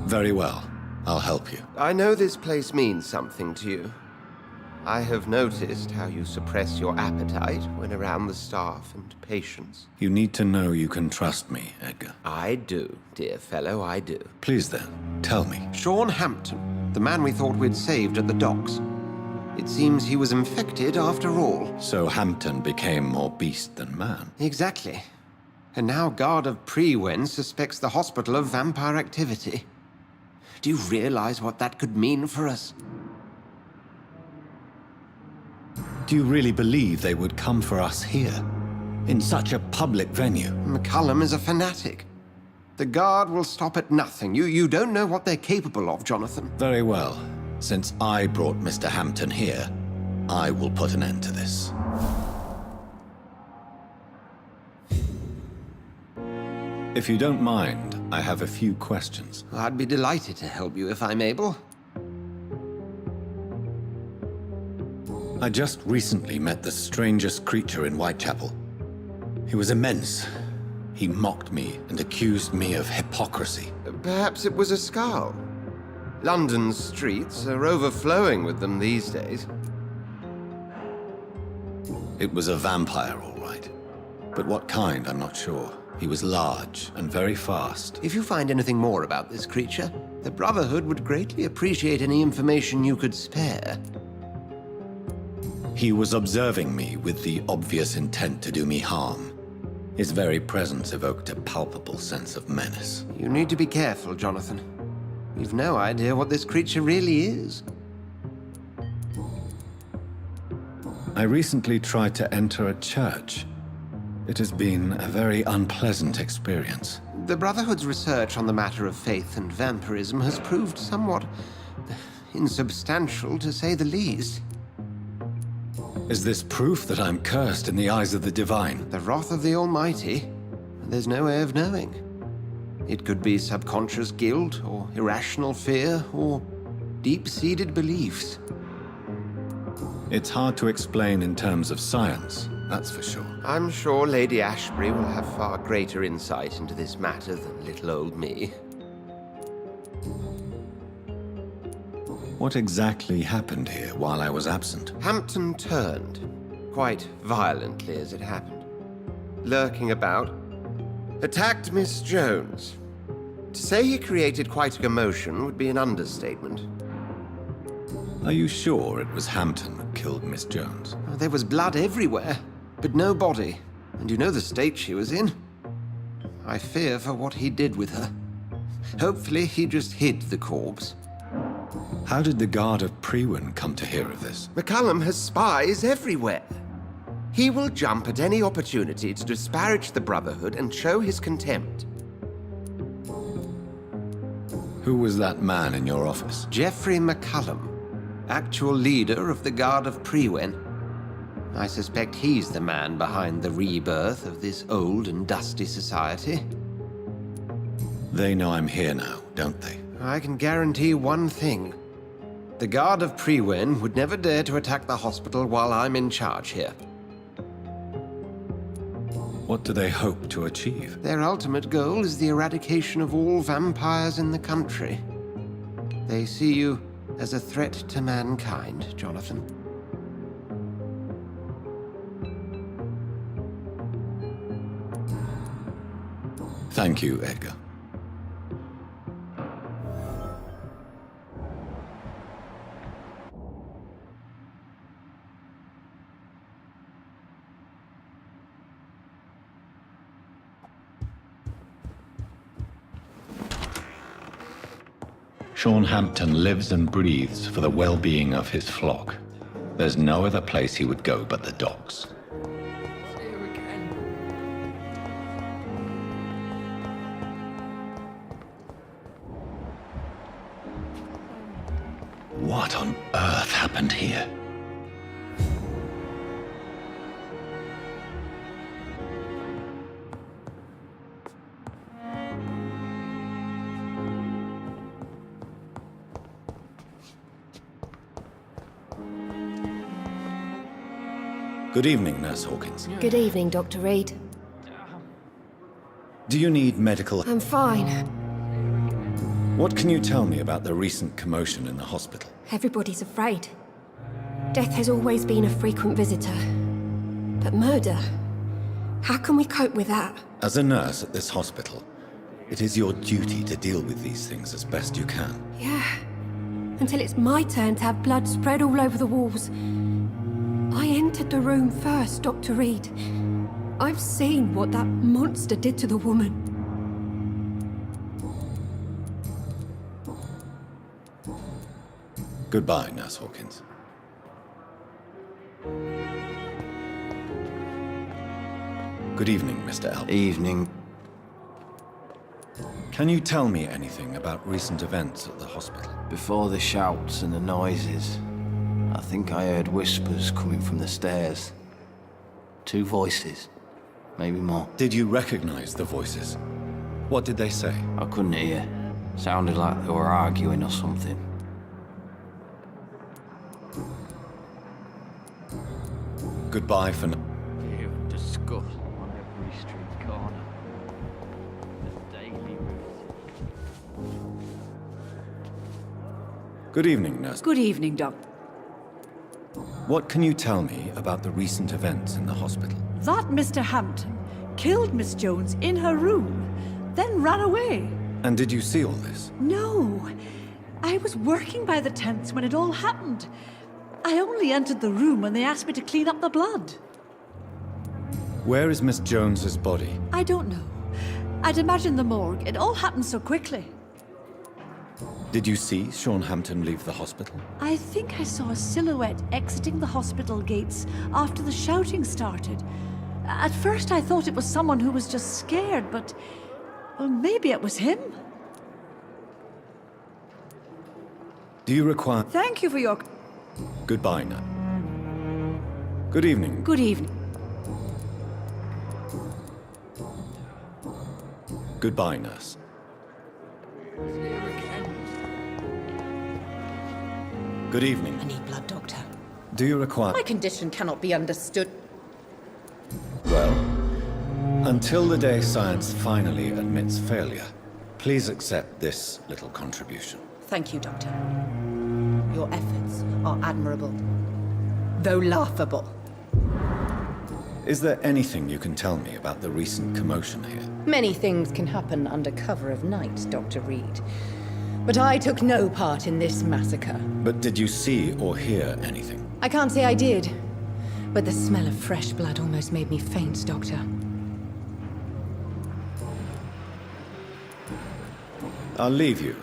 S11: Very well. I'll help you.
S10: I know this place means something to you. I have noticed how you suppress your appetite when around the staff and patients.
S11: You need to know you can trust me, Edgar.
S10: I do, dear fellow, I do.
S11: Please then, tell me.
S10: Sean Hampton, the man we thought we'd saved at the docks. It seems he was infected after all.
S11: So Hampton became more beast than man?
S10: Exactly. And now Guard of Prewen suspects the hospital of vampire activity. Do you realize what that could mean for us?
S11: Do you really believe they would come for us here? In such a public venue?
S10: McCullum is a fanatic. The Guard will stop at nothing. You don't know what they're capable of, Jonathan.
S11: Very well. Since I brought Mr. Hampton here, I will put an end to this. If you don't mind, I have a few questions.
S10: I'd be delighted to help you if I'm able.
S11: I just recently met the strangest creature in Whitechapel. He was immense. He mocked me and accused me of hypocrisy.
S10: Perhaps it was a skull. London's streets are overflowing with them these days.
S11: It was a vampire, all right. But what kind, I'm not sure. He was large and very fast.
S10: If you find anything more about this creature, the Brotherhood would greatly appreciate any information you could spare.
S11: He was observing me with the obvious intent to do me harm. His very presence evoked a palpable sense of menace.
S10: You need to be careful, Jonathan. You've no idea what this creature really is.
S11: I recently tried to enter a church. It has been a very unpleasant experience.
S10: The Brotherhood's research on the matter of faith and vampirism has proved somewhat insubstantial, to say the least.
S11: Is this proof that I'm cursed in the eyes of the divine?
S10: The wrath of the Almighty? There's no way of knowing. It could be subconscious guilt, or irrational fear, or deep-seated beliefs.
S11: It's hard to explain in terms of science, that's for sure.
S10: I'm sure Lady Ashbury will have far greater insight into this matter than little old me.
S11: What exactly happened here while I was absent?
S10: Hampton turned, quite violently as it happened. Lurking about, attacked Miss Jones. To say he created quite a commotion would be an understatement.
S11: Are you sure it was Hampton that killed Miss Jones?
S10: There was blood everywhere, but no body. And you know the state she was in. I fear for what he did with her. Hopefully he just hid the corpse.
S11: How did the Guard of Prewen come to hear of this?
S10: McCullum has spies everywhere. He will jump at any opportunity to disparage the Brotherhood and show his contempt.
S11: Who was that man in your office?
S10: Geoffrey McCullum, actual leader of the Guard of Prewen. I suspect he's the man behind the rebirth of this old and dusty society.
S11: They know I'm here now, don't they?
S10: I can guarantee one thing. The Guard of Prewen would never dare to attack the hospital while I'm in charge here.
S11: What do they hope to achieve?
S10: Their ultimate goal is the eradication of all vampires in the country. They see you as a threat to mankind, Jonathan.
S11: Thank you, Edgar. Sean Hampton lives and breathes for the well-being of his flock. There's no other place he would go but the docks. What on earth happened here? Good evening, Nurse Hawkins.
S16: Good evening, Dr. Reed.
S11: Do you need medical...
S16: I'm fine.
S11: What can you tell me about the recent commotion in the hospital?
S16: Everybody's afraid. Death has always been a frequent visitor. But murder? How can we cope with that?
S11: As a nurse at this hospital, it is your duty to deal with these things as best you can.
S16: Yeah. Until it's my turn to have blood spread all over the walls. I entered the room first, Dr. Reed. I've seen what that monster did to the woman.
S11: Goodbye, Nurse Hawkins. Good evening, Mr. Elton.
S17: Evening.
S11: Can you tell me anything about recent events at the hospital?
S17: Before the shouts and the noises, I think I heard whispers coming from the stairs. 2 voices, maybe more.
S11: Did you recognize the voices? What did they say?
S17: I couldn't hear. Sounded like they were arguing or something.
S11: Goodbye for now.
S18: You've discussed on every street corner. The daily routine.
S11: Good evening, Nurse.
S19: Good evening, Doctor.
S11: What can you tell me about the recent events in the hospital?
S19: That Mr. Hampton killed Miss Jones in her room, then ran away.
S11: And did you see all this?
S19: No. I was working by the tents when it all happened. I only entered the room when they asked me to clean up the blood.
S11: Where is Miss Jones's body?
S19: I don't know. I'd imagine the morgue. It all happened so quickly.
S11: Did you see Sean Hampton leave the hospital?
S19: I think I saw a silhouette exiting the hospital gates after the shouting started. At first I thought it was someone who was just scared, but... well, maybe it was him.
S11: Do you require...
S19: Thank you for your...
S11: Goodbye, now. Good evening.
S19: Good evening.
S11: Goodbye, nurse. Good evening.
S7: I need blood, Doctor.
S11: Do you require...
S7: My condition cannot be understood.
S11: Well, until the day science finally admits failure, please accept this little contribution.
S7: Thank you, Doctor. Your efforts are admirable, though laughable.
S11: Is there anything you can tell me about the recent commotion here?
S7: Many things can happen under cover of night, Dr. Reed. But I took no part in this massacre.
S11: But did you see or hear anything?
S7: I can't say I did, but the smell of fresh blood almost made me faint, Doctor.
S11: I'll leave you.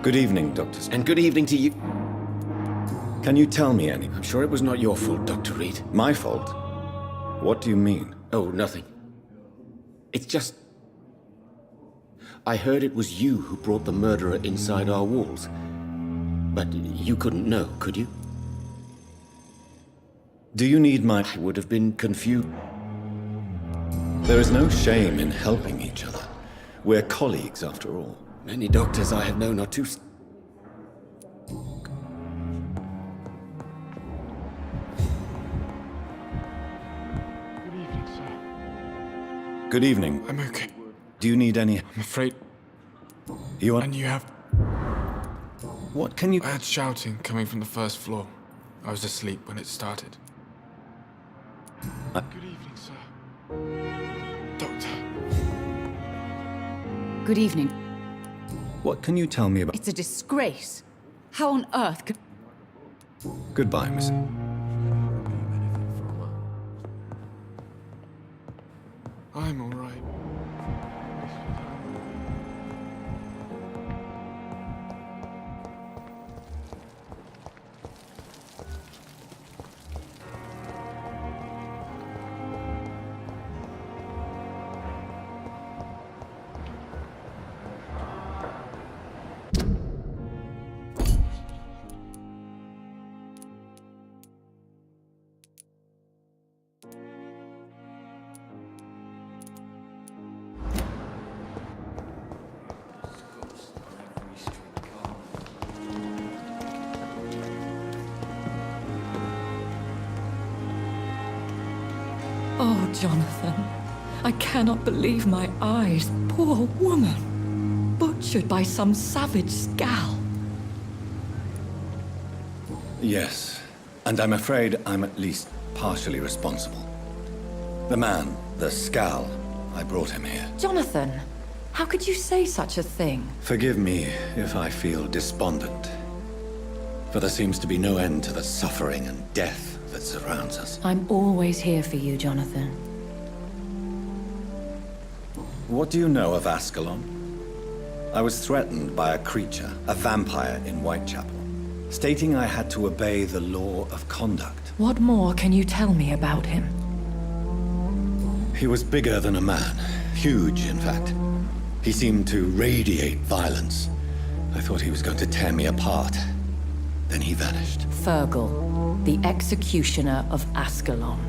S11: Good evening, Doctor.
S9: And good evening to you.
S11: Can you tell me anything?
S9: I'm sure it was not your fault, Dr. Reed.
S11: My fault? What do you mean?
S9: Oh, nothing. It's just... I heard it was you who brought the murderer inside our walls. But you couldn't know, could you?
S11: Do you need my...
S9: I would have been confused.
S11: There is no shame in helping each other. We're colleagues, after all.
S9: Many doctors I have known are too...
S11: Good evening.
S20: I'm okay.
S11: Do you need any...
S20: I'm afraid...
S11: You are...
S20: And you have...
S11: What can you...
S20: I had shouting coming from the first floor. I was asleep when it started. Good evening, sir. Doctor.
S19: Good evening.
S11: What can you tell me about...
S19: It's a disgrace. How on earth could...
S11: Goodbye, Miss...
S20: I'm all right.
S21: Oh, Jonathan, I cannot believe my eyes. Poor woman, butchered by some savage scowl.
S11: Yes, and I'm afraid I'm at least partially responsible. The man, the Scal, I brought him here.
S21: Jonathan, how could you say such a thing?
S11: Forgive me if I feel despondent, for there seems to be no end to the suffering and death that surrounds us.
S21: I'm always here for you, Jonathan.
S11: What do you know of Ascalon? I was threatened by a creature, a vampire in Whitechapel, stating I had to obey the law of conduct.
S21: What more can you tell me about him?
S11: He was bigger than a man. Huge, in fact. He seemed to radiate violence. I thought he was going to tear me apart. Then he vanished.
S21: Fergal, the executioner of Ascalon.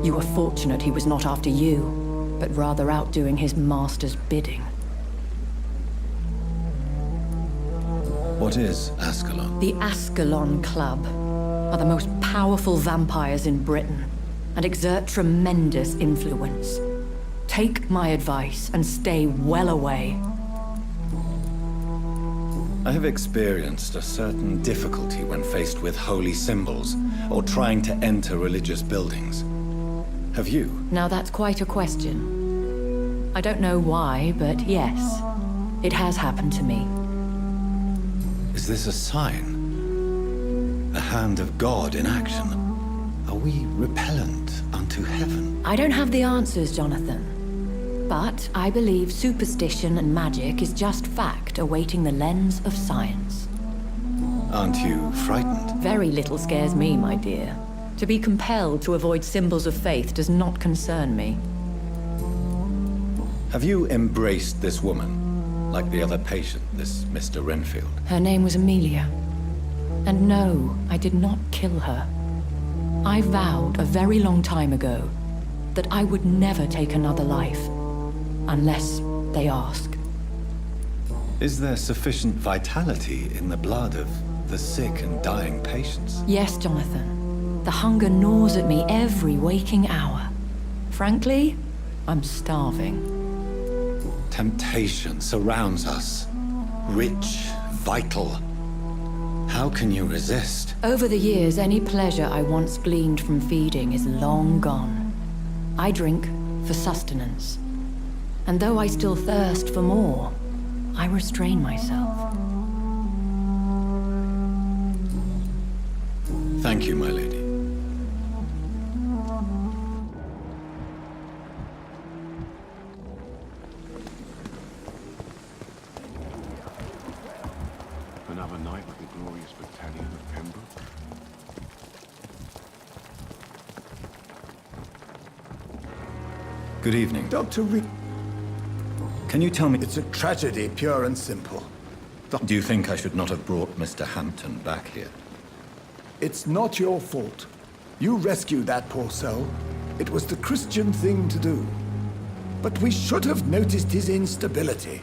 S21: You were fortunate he was not after you, but rather out doing his master's bidding.
S11: What is Ascalon?
S21: The Ascalon Club are the most powerful vampires in Britain and exert tremendous influence. Take my advice and stay well away.
S11: I have experienced a certain difficulty when faced with holy symbols or trying to enter religious buildings. Have you?
S21: Now that's quite a question. I don't know why, but yes, it has happened to me.
S11: Is this a sign? A hand of God in action? Are we repellent unto heaven?
S21: I don't have the answers, Jonathan. But I believe superstition and magic is just fact awaiting the lens of science.
S11: Aren't you frightened?
S21: Very little scares me, my dear. To be compelled to avoid symbols of faith does not concern me.
S11: Have you embraced this woman? Like the other patient, this Mr. Renfield?
S21: Her name was Amelia. And no, I did not kill her. I vowed a very long time ago that I would never take another life, unless they ask.
S11: Is there sufficient vitality in the blood of the sick and dying patients?
S21: Yes, Jonathan. The hunger gnaws at me every waking hour. Frankly, I'm starving.
S11: Temptation surrounds us. Rich, vital. How can you resist?
S21: Over the years, any pleasure I once gleaned from feeding is long gone. I drink for sustenance. And though I still thirst for more, I restrain myself.
S11: Thank you, my lady.
S22: Another night with the glorious battalion of Pembroke.
S11: Good evening.
S15: Dr. Reed.
S11: Can you tell me...
S15: It's a tragedy, pure and simple.
S11: Do you think I should not have brought Mr. Hampton back here?
S15: It's not your fault. You rescued that poor soul. It was the Christian thing to do. But we should have noticed his instability.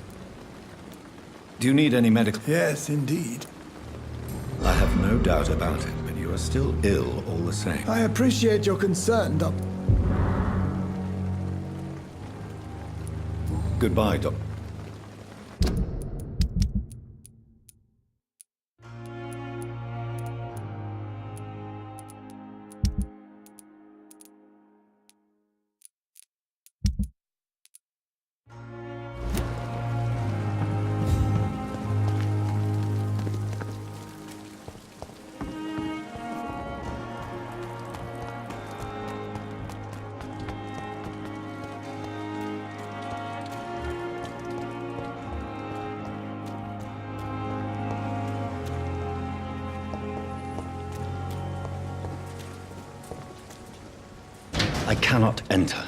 S11: Do you need any medical...
S15: Yes, indeed.
S11: I have no doubt about it, but you are still ill all the same.
S15: I appreciate your concern, Doc.
S11: Goodbye, Doc. I cannot enter.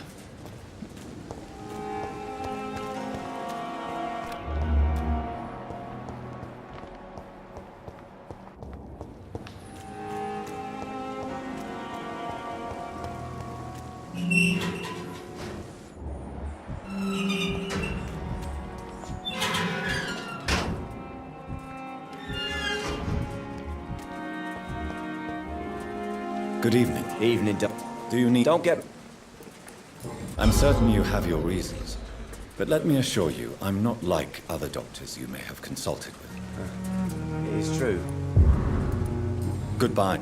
S11: Good evening.
S23: Evening, Doc.
S11: Do you need...
S23: Don't get...
S11: I'm certain you have your reasons. But let me assure you, I'm not like other doctors you may have consulted with.
S3: It is true.
S11: Goodbye.